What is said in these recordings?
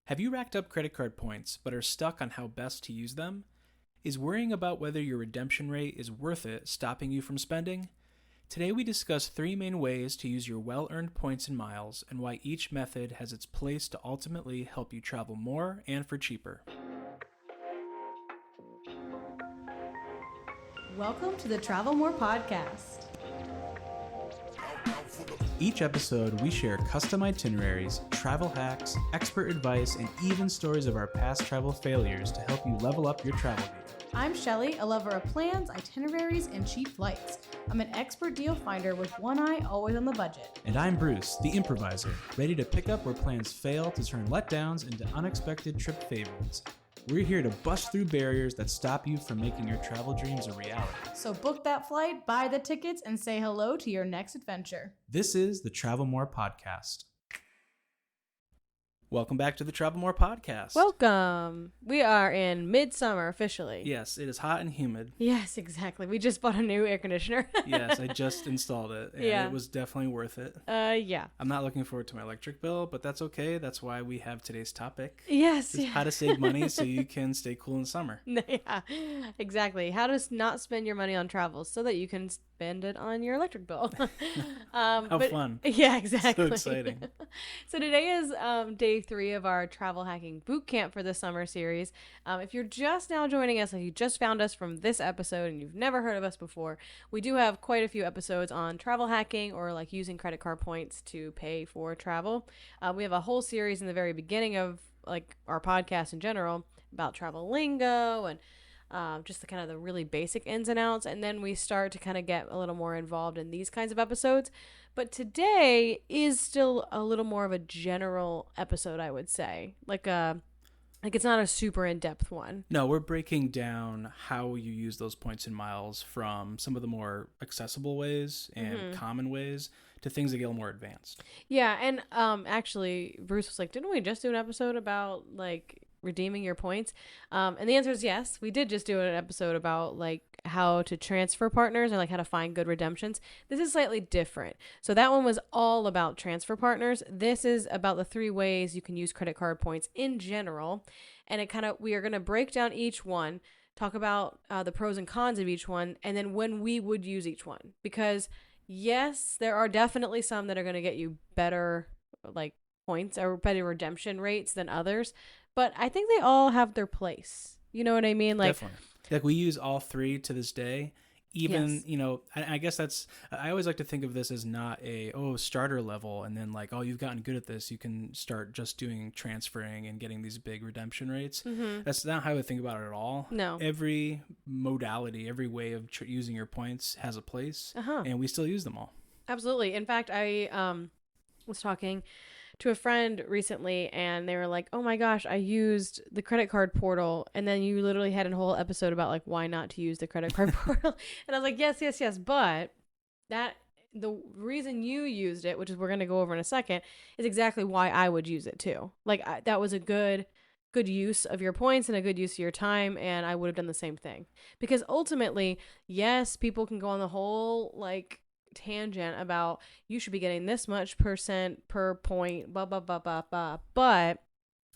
Have you racked up credit card points but are stuck on how best to use them? Is worrying about whether your redemption rate is worth it stopping you from spending? Today we discuss 3 main ways to use your well-earned points and miles and why each method has its place to ultimately help you travel more and for cheaper. Welcome to the Travel More podcast. Each episode, we share custom itineraries, travel hacks, expert advice, and even stories of our past travel failures to help you level up your travel game. I'm Shelly, a lover of plans, itineraries, and cheap flights. I'm an expert deal finder with one eye always on the budget. And I'm Bruce, the improviser, ready to pick up where plans fail to turn letdowns into unexpected trip favorites. We're here to bust through barriers that stop you from making your travel dreams a reality. So book that flight, buy the tickets, and say hello to your next adventure. This is the Travel More Podcast. Welcome back to the Travel More Podcast. Welcome. We are in midsummer officially. Yes, it is hot and humid. Yes, exactly. We just bought a new air conditioner. Yes, I just installed it, and Yeah. it was definitely worth it. Yeah. I'm not looking forward to my electric bill, but that's okay. That's why we have today's topic. Yes. Is how to save money so you can stay cool in summer. Yeah, exactly. How to not spend your money on travel so that you can spend it on your electric bill. How fun. Yeah, exactly. So exciting. So today is day 3 of our travel hacking boot camp for the summer series. If you're just now joining us, like you just found us from this episode and you've never heard of us before, we do have quite a few episodes on travel hacking or like using credit card points to pay for travel. We have a whole series in the very beginning of like our podcast in general about travel lingo and just the kind of the really basic ins and outs, and then we start to kind of get a little more involved in these kinds of episodes. But today is still a little more of a general episode, I would say. Like it's not a super in-depth one. No, we're breaking down how you use those points and miles from some of the more accessible ways and common ways to things that get a little more advanced. Yeah, and actually, Bruce was like, didn't we just do an episode about like redeeming your points? And the answer is yes. We did just do an episode about like how to transfer partners and like how to find good redemptions. This is slightly different. So that one was all about transfer partners. This is about the 3 ways you can use credit card points in general. And we are going to break down each one, talk about the pros and cons of each one, and then when we would use each one. Because yes, there are definitely some that are going to get you better like points or better redemption rates than others. But I think they all have their place. You know what I mean? Like, definitely. Like we use all 3 to this day. Even, yes. you know, I guess I always like to think of this as not starter level. And then like, you've gotten good at this. You can start just doing transferring and getting these big redemption rates. Mm-hmm. That's not how I think about it at all. No. Every modality, every way of using your points has a place. And we still use them all. Absolutely. In fact, I was talking to a friend recently and they were like, oh my gosh, I used the credit card portal. And then you literally had a whole episode about like why not to use the credit card portal. And I was like, yes. But the reason you used it, which is we're going to go over in a second, is exactly why I would use it too. Like that was a good use of your points and a good use of your time. And I would have done the same thing because ultimately, yes, people can go on the whole like tangent about you should be getting this much % per point, blah blah blah blah blah. But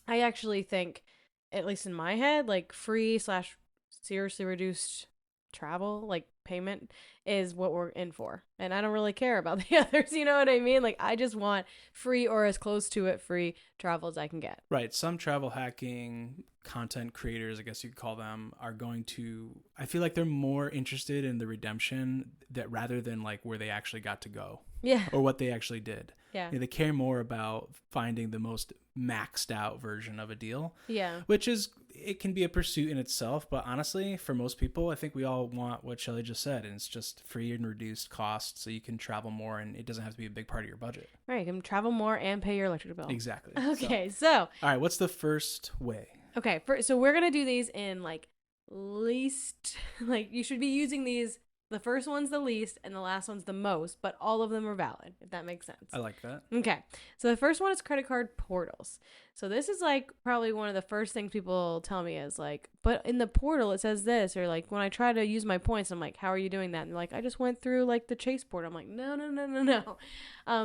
I actually think, at least in my head, like free / seriously reduced travel, like payment, is what we're in for. And I don't really care about the others, you know what I mean? Like I just want free or as close to it free travel as I can get. Right. Some travel hacking content creators, I guess you could call them, are going to, I feel like they're more interested in the redemption that rather than like where they actually got to go. Yeah. Or what they actually did. Yeah. You know, they care more about finding the most maxed out version of a deal. Yeah. Which is, it can be a pursuit in itself, but honestly, for most people, I think we all want what Shelly just said, and it's just free and reduced cost so you can travel more and it doesn't have to be a big part of your budget. Right. You can travel more and pay your electric bill. Exactly. Okay. So all right, what's the first way? Okay, so we're going to do these in like least, like you should be using these, the first one's the least and the last one's the most, but all of them are valid, if that makes sense. I like that. Okay, so the first one is credit card portals. So this is like probably one of the first things people tell me is like, but in the portal it says this, or like when I try to use my points, I'm like, how are you doing that? And they're like, I just went through like the Chase portal. I'm like, no.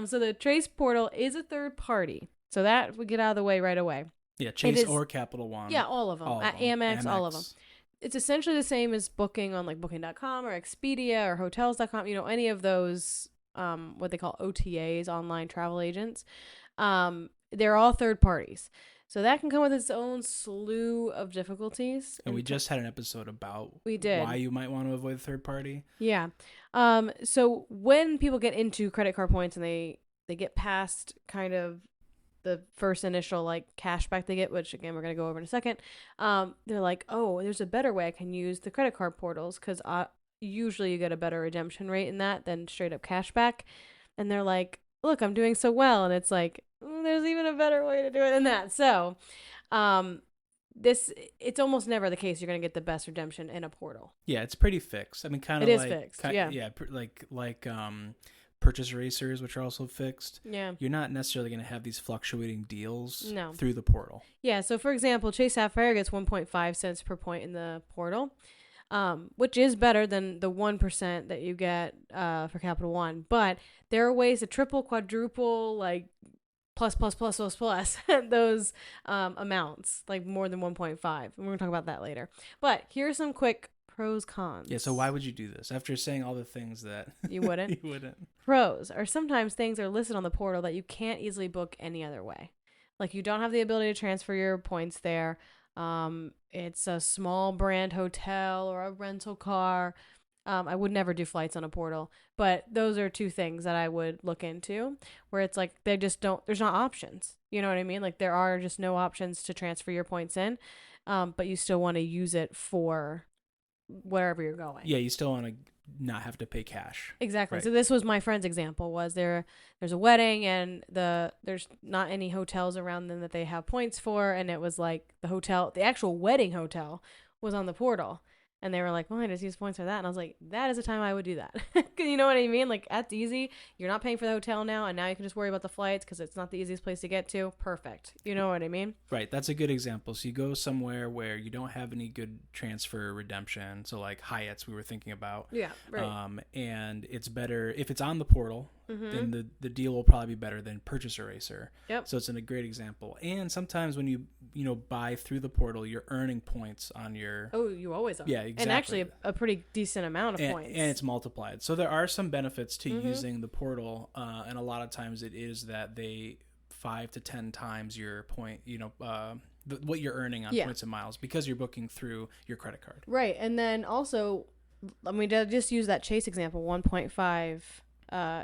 So the Chase portal is a third party. So that we get out of the way right away. Yeah, Chase is- or Capital One. Yeah, all of them. All of At them. Amex, all of them. It's essentially the same as booking on like Booking.com or Expedia or Hotels.com. Any of those, what they call OTAs, online travel agents. They're all third parties. So that can come with its own slew of difficulties. And we just had an episode about We did. why you might want to avoid third party. Yeah. So when people get into credit card points and they get past kind of the first initial like cashback they get, which again we're gonna go over in a second, they're like, oh, there's a better way I can use the credit card portals because usually you get a better redemption rate in that than straight up cashback. And they're like, look, I'm doing so well, and it's like, there's even a better way to do it than that. So, it's almost never the case you're going to get the best redemption in a portal. Yeah, it's pretty fixed. I mean, kind of It is like fixed, yeah. yeah, like purchase erasers, which are also fixed. Yeah. You're not necessarily going to have these fluctuating deals No. through the portal. Yeah. So, for example, Chase Sapphire gets 1.5 cents per point in the portal, which is better than the 1% that you get for Capital One. But there are ways to triple, quadruple, like plus those amounts, like more than 1.5. And we're going to talk about that later. But here's some quick pros, cons. Yeah, so why would you do this after saying all the things that You wouldn't? you wouldn't? Pros are sometimes things are listed on the portal that you can't easily book any other way. Like you don't have the ability to transfer your points there. It's a small brand hotel or a rental car. I would never do flights on a portal, but those are two things that I would look into where it's like they just don't, there's not options. You know what I mean? Like there are just no options to transfer your points in, but you still want to use it for wherever you're going. Yeah, you still want to not have to pay cash. Exactly. Right. So this was my friend's example. Was there's a wedding and there's not any hotels around them that they have points for, and it was like the actual wedding hotel was on the portal, and they were like, "Well, I just use points for that," and I was like, "That is the time I would do that." You know what I mean? Like that's easy. You're not paying for the hotel now, and now you can just worry about the flights because it's not the easiest place to get to. Perfect. You know what I mean? Right. That's a good example. So you go somewhere where you don't have any good transfer redemption. So like Hyatt's we were thinking about. Yeah. Right. And it's better if it's on the portal, Mm-hmm. then the deal will probably be better than Purchase Eraser. Yep. So it's a great example. And sometimes when you buy through the portal, you're earning points on your Oh, you always are. Yeah, exactly. And actually a pretty decent amount of points. And it's multiplied. So there are some benefits to Mm-hmm. using the portal, and a lot of times it is that they 5 to 10 times your point, what you're earning on Yeah. points and miles because you're booking through your credit card. Right. And then also, I mean, to just use that Chase example, 1.5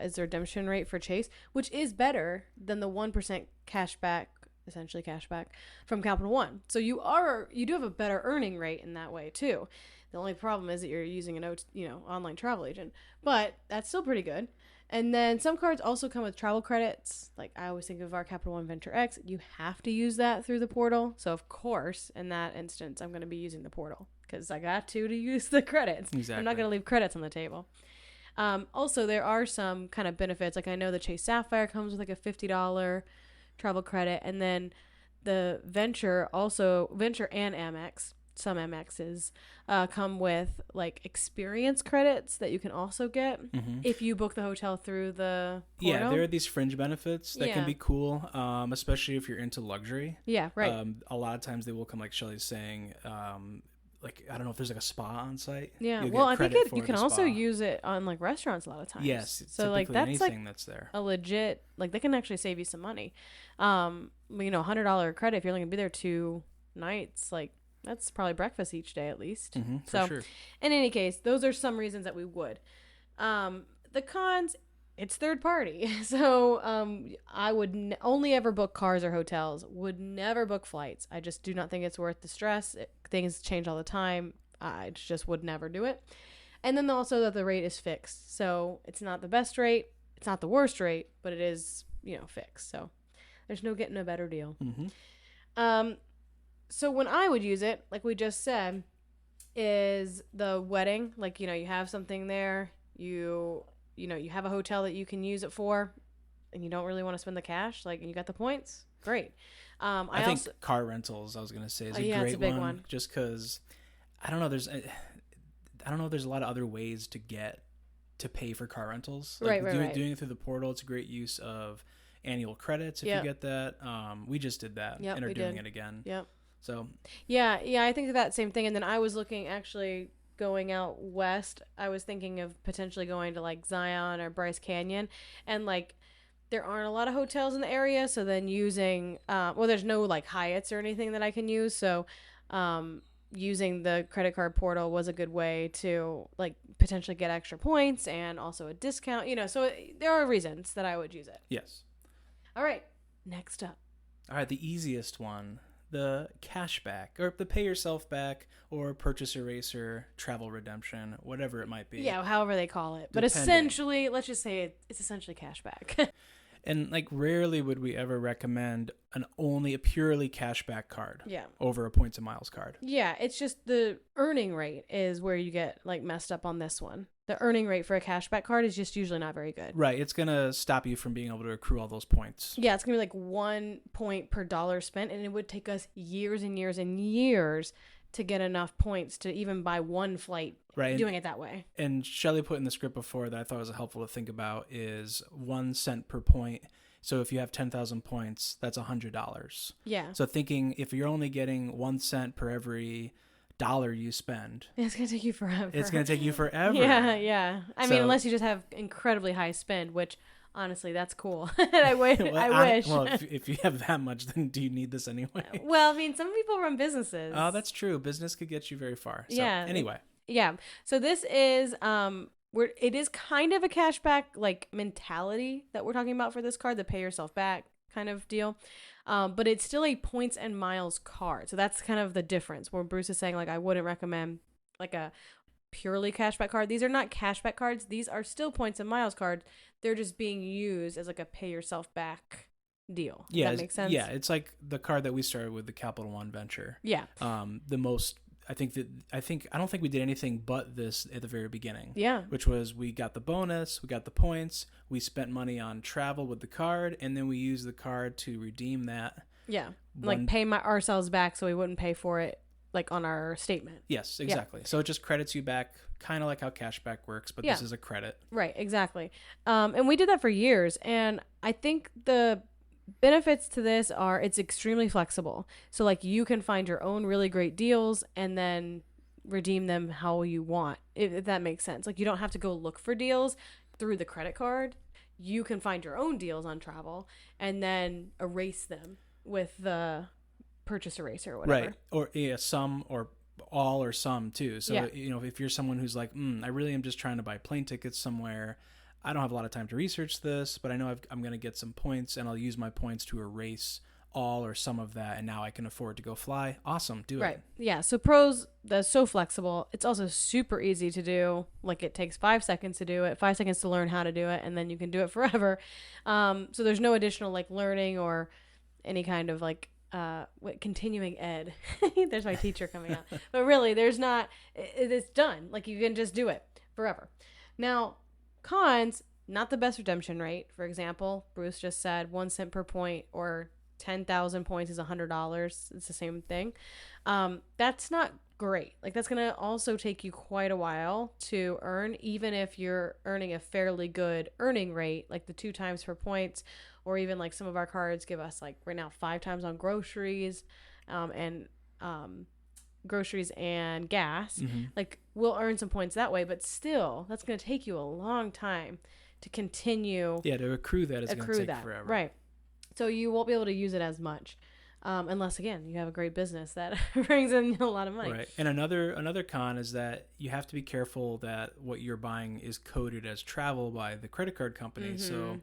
is the redemption rate for Chase, which is better than the 1% cashback, essentially cashback from Capital One. So you do have a better earning rate in that way too. The only problem is that you're using an online travel agent, but that's still pretty good. And then some cards also come with travel credits. Like I always think of our Capital One Venture X. You have to use that through the portal. So of course, in that instance, I'm going to be using the portal because I got to use the credits. Exactly. I'm not going to leave credits on the table. Also, there are some kind of benefits. Like I know the Chase Sapphire comes with like a $50 travel credit, and then the Venture and Amex. Some Amexes come with like experience credits that you can also get if you book the hotel through the portal. Yeah, there are these fringe benefits that can be cool, especially if you're into luxury. Yeah, right. A lot of times they will come, like Shelly's saying, like I don't know if there's like a spa on site. Yeah, You'll well, get I think credit you for can the also spa. use it on like restaurants a lot of times. Yes, so like that's anything like that's there. a legit, like they can actually save you some money. $100 credit if you're only gonna be there 2 nights, like that's probably breakfast each day at least. For sure. In any case, those are some reasons that we would. The cons, it's third party. So I would only ever book cars or hotels, would never book flights. I just do not think it's worth the stress. Things change all the time. I just would never do it. And then also that the rate is fixed. So it's not the best rate. It's not the worst rate, but it is, fixed. So there's no getting a better deal. So when I would use it, like we just said, is the wedding. Like, you have something there. You have a hotel that you can use it for, and you don't really want to spend the cash. Like, and you got the points. Great. I think car rentals, I was going to say, is a great it's a big one. Just because, I don't know, there's a lot of other ways to pay for car rentals. Like Right. doing it through the portal, it's a great use of annual credits if Yep. you get that. We just did that Yep, and are we doing did. it again. Yep. So Yeah, I think that same thing. And then I was looking actually going out west. I was thinking of potentially going to like Zion or Bryce Canyon, and like there aren't a lot of hotels in the area. So then using, well, there's no like Hyatts or anything that I can use. So, using the credit card portal was a good way to like potentially get extra points and also a discount. So there are reasons that I would use it. yes. All right, next up. All right, the easiest one, the cashback, or the pay yourself back, or purchase eraser, travel redemption, whatever it might be. Yeah, however they call it. But Depending. essentially, let's just say it's essentially cashback. And like rarely would we ever recommend only a purely cashback card Yeah. over a points and miles card. Yeah, it's just the earning rate is where you get like messed up on this one. The earning rate for a cashback card is just usually not very good. Right, it's going to stop you from being able to accrue all those points. Yeah, it's going to be like 1 point per dollar spent, and it would take us years and years and years to get enough points to even buy one flight Right. doing it that way. And Shelley put in the script before that I thought was helpful to think about is 1 cent per point. So if you have 10,000 points, that's $100. Yeah. So thinking if you're only getting 1 cent per every dollar you spend, It's going to take you forever. it's going to take you forever. Yeah. I mean, So- unless you just have incredibly high spend, which honestly, that's cool. I wish. Well, I wish. Well, if you have that much, then do you need this anyway? Well, I mean, some people run businesses. Oh, that's true. Business could get you very far. So, Yeah. anyway. Yeah. So this is it is kind of a cashback like mentality that we're talking about for this card, the pay yourself back kind of deal. But it's still a points and miles card. So that's kind of the difference where Bruce is saying like I wouldn't recommend like a purely cashback card. These are not cashback cards. These are still points and miles cards. They're just being used as like a pay yourself back deal. Does that make sense? Yeah, it's like the card that we started with, the Capital One Venture. Yeah. The most I don't think we did anything but this at the very beginning. Yeah. Which was we got the bonus, we got the points, we spent money on travel with the card, and then we used the card to redeem that. Yeah. Like pay ourselves back so we wouldn't pay for it like on our statement. Yes, exactly. So it just credits you back, kind of like how cashback works, but this is a credit. Right, exactly. And we did that for years, and I think the benefits to this are it's extremely flexible. So like you can find your own really great deals and then redeem them how you want, if that makes sense. Like you don't have to go look for deals through the credit card. You can find your own deals on travel and then erase them with the purchase eraser or whatever. Right. Or some or all or some too. So, Yeah. If you're someone who's like, I really am just trying to buy plane tickets somewhere, I don't have a lot of time to research this, but I know I'm going to get some points and I'll use my points to erase all or some of that. And now I can afford to go fly. Awesome. Do it. Right. Yeah. So pros, that's so flexible. It's also super easy to do. Like it takes 5 seconds to do it, 5 seconds to learn how to do it, and then you can do it forever. So there's no additional like learning or any kind of like continuing ed. There's my teacher coming out. But really, there's not. It's done. Like you can just do it forever. Now, cons, not the best redemption rate. For example, Bruce just said 1 cent per point or 10,000 points is $100. It's the same thing. That's not great. Like that's going to also take you quite a while to earn, even if you're earning a fairly good earning rate, like the 2 times per points, or even like some of our cards give us like right now 5 times on groceries, and groceries and gas. Mm-hmm. Like we'll earn some points that way, but still that's going to take you a long time to continue. Yeah, to accrue that is going to take forever. Right. So you won't be able to use it as much. Unless again you have a great business that brings in a lot of money. Right. And another con is that you have to be careful that what you're buying is coded as travel by the credit card company. Mm-hmm. So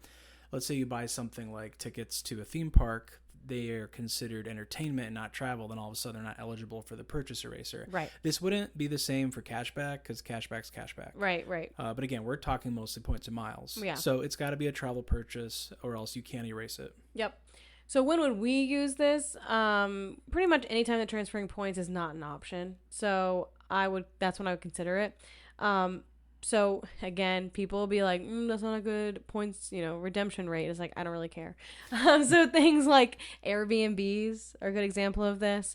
let's say you buy something like tickets to a theme park, they are considered entertainment and not travel, then all of a sudden they're not eligible for the purchase eraser. Right. This wouldn't be the same for cashback because cashback's cashback. Right. But again, we're talking mostly points and miles. Yeah. So it's got to be a travel purchase or else you can't erase it. Yep. So when would we use this? Pretty much anytime that transferring points is not an option. So that's when I would consider it. So again, people will be like, that's not a good points, redemption rate. It's like, I don't really care. So things like Airbnbs are a good example of this.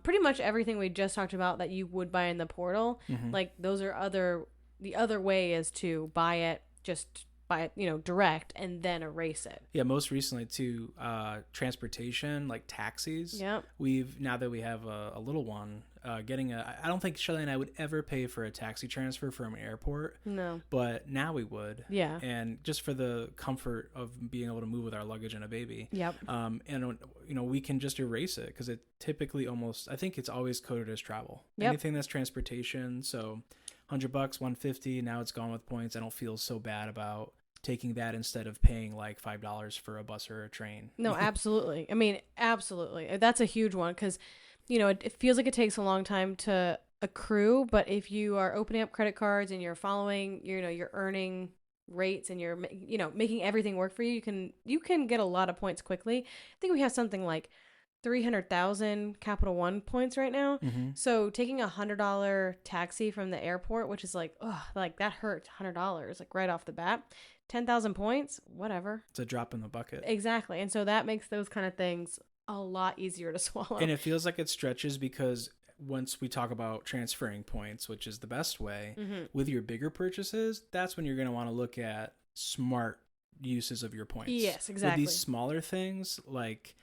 Pretty much everything we just talked about that you would buy in the portal, Mm-hmm. like those are the other way is to buy it just by, direct and then erase it. Yeah, most recently too, transportation, like taxis. Yep. Now that we have a little one, I don't think Shelly and I would ever pay for a taxi transfer from an airport. No. But now we would. Yeah. And just for the comfort of being able to move with our luggage and a baby. Yep. And we can just erase it because it typically I think it's always coded as travel. Yep. Anything that's transportation. So $100, $150. Now it's gone with points. I don't feel so bad about taking that instead of paying like $5 for a bus or a train. No, absolutely. I mean, absolutely. That's a huge one because, it feels like it takes a long time to accrue. But if you are opening up credit cards and you're following, you're earning rates and you're, making everything work for you, you can get a lot of points quickly. I think we have something like 300,000 Capital One points right now. Mm-hmm. So taking $100 taxi from the airport, which is like that hurt, $100 like right off the bat. 10,000 points, whatever. It's a drop in the bucket. Exactly. And so that makes those kind of things a lot easier to swallow. And it feels like it stretches because once we talk about transferring points, which is the best way, with your bigger purchases, that's when you're going to want to look at smart uses of your points. Yes, exactly. With these smaller things, like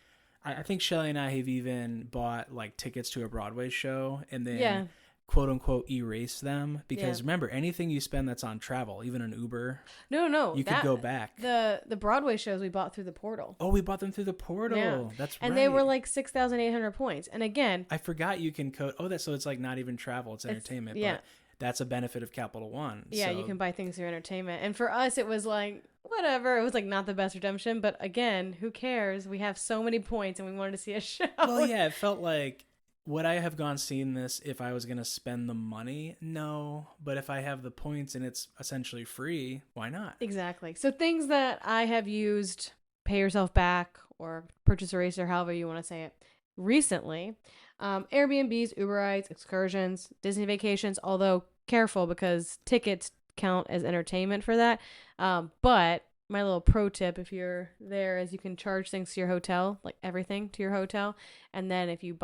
I think Shelly and I have even bought like tickets to a Broadway show and then quote unquote erase them because remember, anything you spend that's on travel, even an Uber, you could go back. The Broadway shows we bought through the portal. Oh, we bought them through the portal. Yeah. That's right. And they were like 6,800 points. And again, I forgot you can code. Oh, so it's like not even travel; it's entertainment. But that's a benefit of Capital One. Yeah, you can buy things through entertainment. And for us, it was like whatever. It was like not the best redemption, but again, who cares? We have so many points, and we wanted to see a show. Well, yeah, it felt like. Would I have seen this if I was going to spend the money? No. But if I have the points and it's essentially free, why not? Exactly. So things that I have used, pay yourself back or purchase eraser, however you want to say it, recently, Airbnbs, Uber rides, excursions, Disney vacations, although careful because tickets count as entertainment for that. But my little pro tip, if you're there, is you can charge things to your hotel, like everything to your hotel. And then if you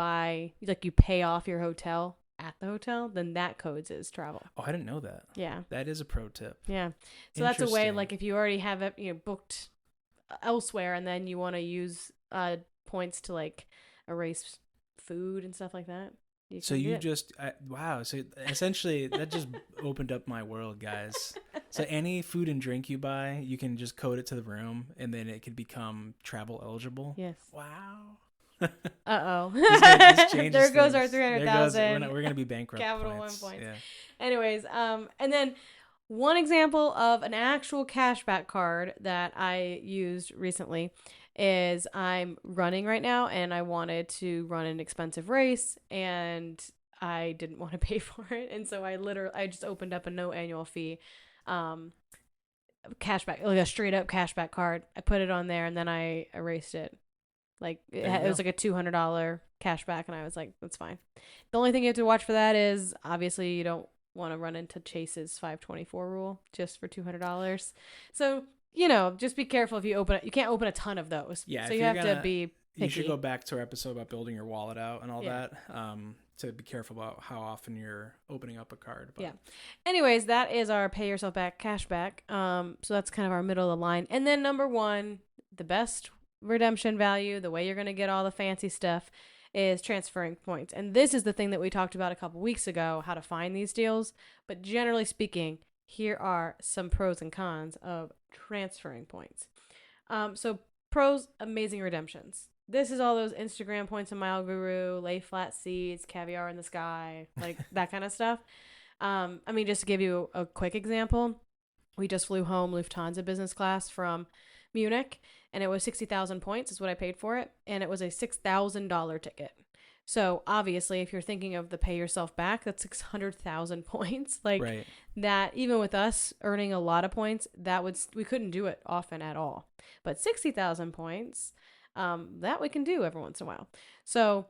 you pay off your hotel at the hotel, then that codes as travel. Oh, I didn't know that. Yeah. That is a pro tip. Yeah. So that's a way, like if you already have it, booked elsewhere and then you want to use points to like erase food and stuff like that. So wow. So essentially that just opened up my world, guys. So any food and drink you buy, you can just code it to the room and then it could become travel eligible. Yes. Wow. Uh-oh. There goes our 300,000. We're going to be bankrupt. Capital One points. Yeah. Anyways, and then one example of an actual cashback card that I used recently is I'm running right now and I wanted to run an expensive race and I didn't want to pay for it. And so I just opened up a no annual fee cashback, like a straight up cashback card. I put it on there and then I erased it. Like it was like a $200 cashback and I was like, that's fine. The only thing you have to watch for that is obviously you don't want to run into Chase's 524 rule just for $200. So, just be careful if you open it. You can't open a ton of those. Yeah. So you have to be picky. You should go back to our episode about building your wallet out and all that to be careful about how often you're opening up a card. But. Yeah. Anyways, that is our pay yourself back cashback. So that's kind of our middle of the line. And then number one, the best redemption value, the way you're going to get all the fancy stuff is transferring points. And this is the thing that we talked about a couple weeks ago, how to find these deals. But generally speaking, here are some pros and cons of transferring points. So pros, amazing redemptions. This is all those Instagram points in Mile Guru, lay flat seats, caviar in the sky, like that kind of stuff. Just to give you a quick example, we just flew home Lufthansa business class from Munich, and it was 60,000 points is what I paid for it, and it was a $6,000 ticket. So obviously, if you're thinking of the pay yourself back, that's 600,000 points. Like that, even with us earning a lot of points, we couldn't do it often at all. But 60,000 points, that we can do every once in a while. So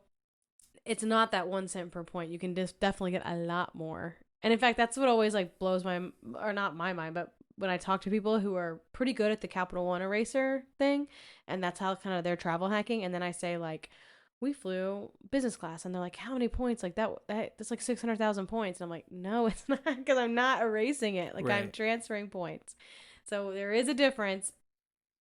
it's not that 1 cent per point. You can just definitely get a lot more. And in fact, that's what always like blows not my mind, but when I talk to people who are pretty good at the Capital One eraser thing, and that's how kind of they're travel hacking, and then I say like, we flew business class, and they're like, how many points? Like that's like 600,000 points. And I'm like, no, it's not, because I'm not erasing it. Like I'm transferring points. So there is a difference,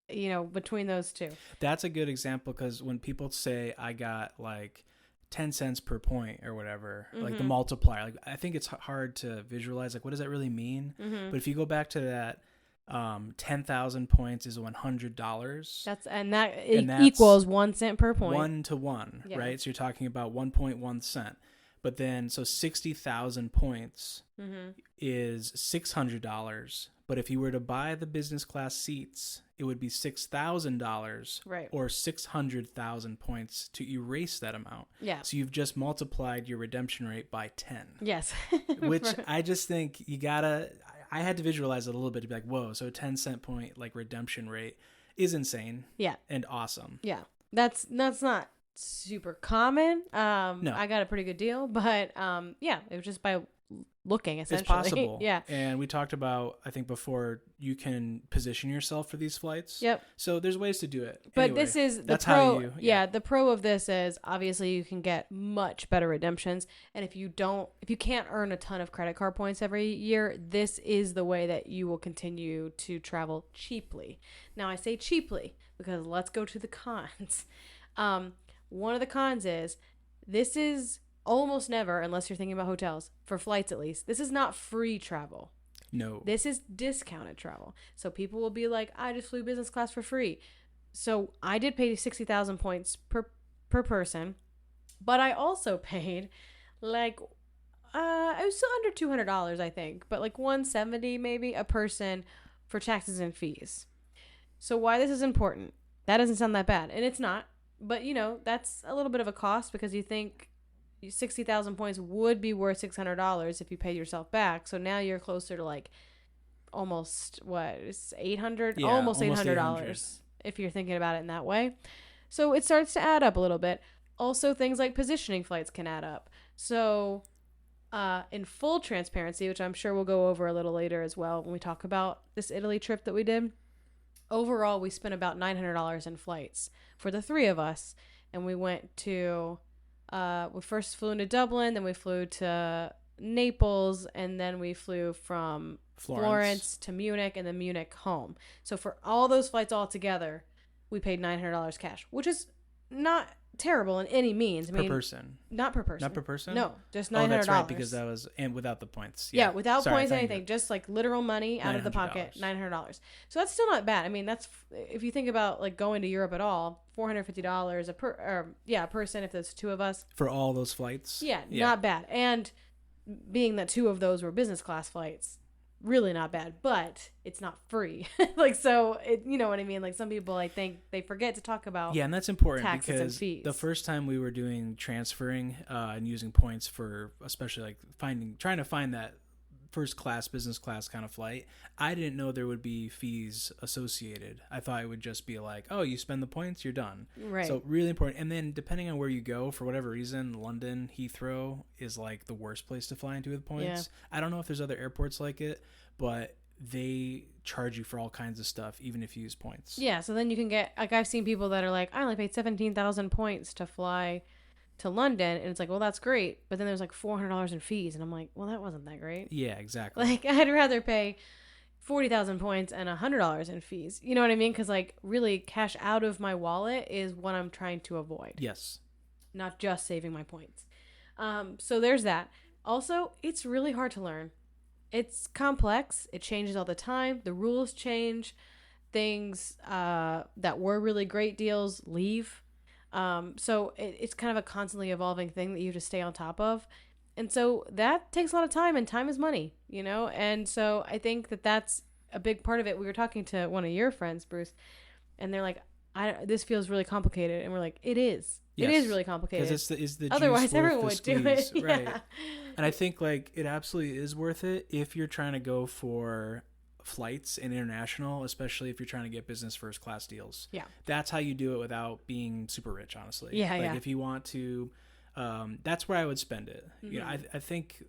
between those two. That's a good example because when people say I got like 10 cents per point or whatever, like the multiplier, like I think it's hard to visualize, like what does that really mean? But if you go back to that, 10,000 points is $100. That equals 1 cent per point. 1 to 1, Yeah. right? So you're talking about 1.1 cent. But then, so 60,000 points is $600. But if you were to buy the business class seats, it would be $6,000 Right. or 600,000 points to erase that amount. Yeah. So you've just multiplied your redemption rate by 10, Yes. which Right. I just think I had to visualize it a little bit to be like, whoa, so a 10 cent point like redemption rate is insane. Yeah. And awesome. Yeah. That's not super common. No. I got a pretty good deal, but yeah, it was just by looking, essentially. It's possible. Yeah. And we talked about, I think before, you can position yourself for these flights. Yep. So there's ways to do it. But Anyway, this is the that's pro. how you, The pro of this is obviously you can get much better redemptions. And if you can't earn a ton of credit card points every year, this is the way that you will continue to travel cheaply. Now I say cheaply because let's go to the cons. One of the cons is this is almost never, unless you're thinking about hotels, for flights at least, this is not free travel. No. This is discounted travel. So people will be like, I just flew business class for free. So I did pay 60,000 points per person, but I also paid like, it was still under $200, I think, but like $170 maybe a person for taxes and fees. So why this is important? That doesn't sound that bad, and it's not. But that's a little bit of a cost because you think 60,000 points would be worth $600 if you paid yourself back. So now you're closer to like almost it's $800, Yeah, almost almost $800 if you're thinking about it in that way. So it starts to add up a little bit. Also, things like positioning flights can add up. So in full transparency, which I'm sure we'll go over a little later as well when we talk about this Italy trip that we did, overall we spent about $900 in flights for the three of us. And we went to we first flew into Dublin, then we flew to Naples, and then we flew from Florence to Munich, and then Munich home. So for all those flights all together, we paid $900 cash, which is not terrible in any means. Per person. Not per person. Not per person? No, just $900. Oh, that's right, because that was, and without the points. Yeah, without Sorry, points, thank anything. you. Just like literal money out of the pocket, $900. So that's still not bad. I mean, that's, if you think about like going to Europe at all, $450 a person if there's two of us. For all those flights? Yeah, not bad. And being that two of those were business class flights, really not bad, but it's not free. Like, so you know what I mean? Like some people, I think they forget to talk about. Yeah, and that's important taxes and because fees. the first time we were doing transferring and using points for, especially like trying to find that first class, business class kind of flight, I didn't know there would be fees associated. I thought it would just be like, oh, you spend the points, you're done. Right. So really important. And then depending on where you go, for whatever reason, London, Heathrow is like the worst place to fly into with points. Yeah. I don't know if there's other airports like it, but they charge you for all kinds of stuff, even if you use points. Yeah, so then you can get, like I've seen people that are like, I only paid 17,000 points to fly to London, and it's like, well, that's great, but then there's like $400 in fees, and I'm like, well, that wasn't that great. Yeah, exactly. Like, I'd rather pay 40,000 points and $100 in fees. You know what I mean? Because like really cash out of my wallet is what I'm trying to avoid. Yes. Not just saving my points. So there's that. Also, it's really hard to learn. It's complex. It changes all the time. The rules change. Things that were really great deals leave. So it's kind of a constantly evolving thing that you have to stay on top of. And so that takes a lot of time, and time is money, you know? And so I think that that's a big part of it. We were talking to one of your friends, Bruce, and they're like, this feels really complicated. And we're like, it is. Yes. It is really complicated. Because it's the otherwise everyone would do it. Right. Yeah. And I think like it absolutely is worth it if you're trying to go for flights and international, especially if you're trying to get business first class deals. Yeah. That's how you do it without being super rich, honestly. Yeah. Like yeah. if you want to, that's where I would spend it. Mm-hmm. You know, I think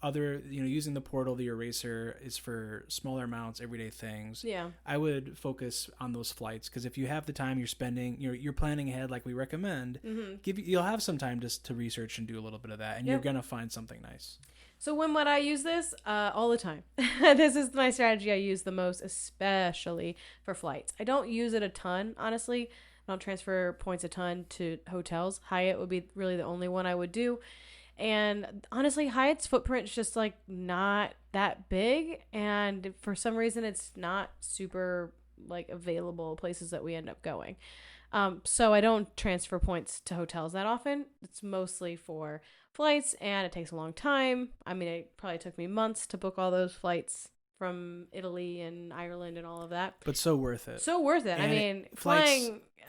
using the portal, the eraser is for smaller amounts, everyday things. Yeah. I would focus on those flights because if you have the time you're spending, you're planning ahead like we recommend, mm-hmm. you'll have some time just to research and do a little bit of that, and you're going to find something nice. So when would I use this? All the time. This is my strategy I use the most, especially for flights. I don't use it a ton, honestly. I don't transfer points a ton to hotels. Hyatt would be really the only one I would do. And honestly, Hyatt's footprint is just like not that big. And for some reason, it's not super like available places that we end up going. So I don't transfer points to hotels that often. It's mostly for flights, and it takes a long time. I mean, it probably took me months to book all those flights from Italy and Ireland and all of that. But so worth it. So worth it. And I mean,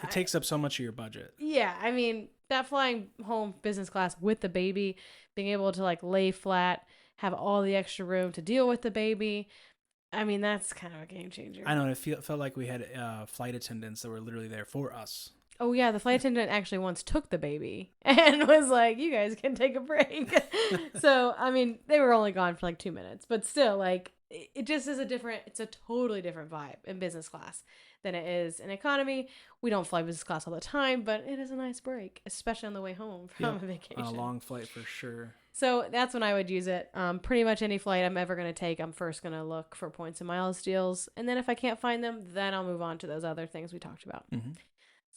it takes up so much of your budget. Yeah, I mean, that flying home business class with the baby, being able to like lay flat, have all the extra room to deal with the baby. I mean, that's kind of a game changer. I know. It felt like we had flight attendants that were literally there for us. Oh, yeah. The flight attendant actually once took the baby and was like, you guys can take a break. So, I mean, they were only gone for like 2 minutes. But still, like, it just is it's a totally different vibe in business class than it is in economy. We don't fly business class all the time, but it is a nice break, especially on the way home from a vacation. On a long flight for sure. So that's when I would use it. Pretty much any flight I'm ever going to take, I'm first going to look for points and miles deals. And then if I can't find them, then I'll move on to those other things we talked about. Mm-hmm.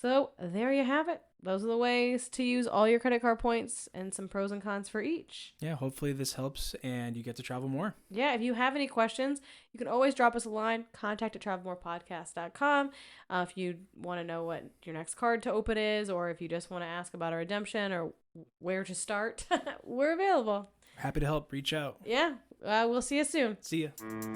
So there you have it. Those are the ways to use all your credit card points and some pros and cons for each. Yeah, hopefully this helps and you get to travel more. Yeah, if you have any questions, you can always drop us a line, contact@travelmorepodcast.com. If you want to know what your next card to open is, or if you just want to ask about a redemption or where to start, we're available. Happy to help. Reach out. Yeah, we'll see you soon. See ya.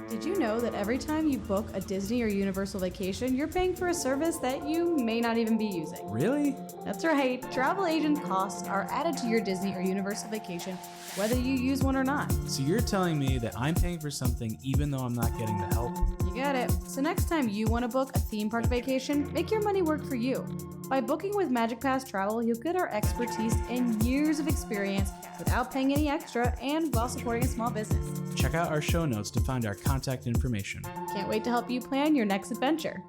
Did you know that every time you book a Disney or Universal vacation, you're paying for a service that you may not even be using? Really? That's right. Travel agent costs are added to your Disney or Universal vacation, whether you use one or not. So you're telling me that I'm paying for something even though I'm not getting the help? You got it. So next time you want to book a theme park vacation, make your money work for you. By booking with Magic Pass Travel, you'll get our expertise and years of experience without paying any extra and while supporting a small business. Check out our show notes to find our contact information. Can't wait to help you plan your next adventure.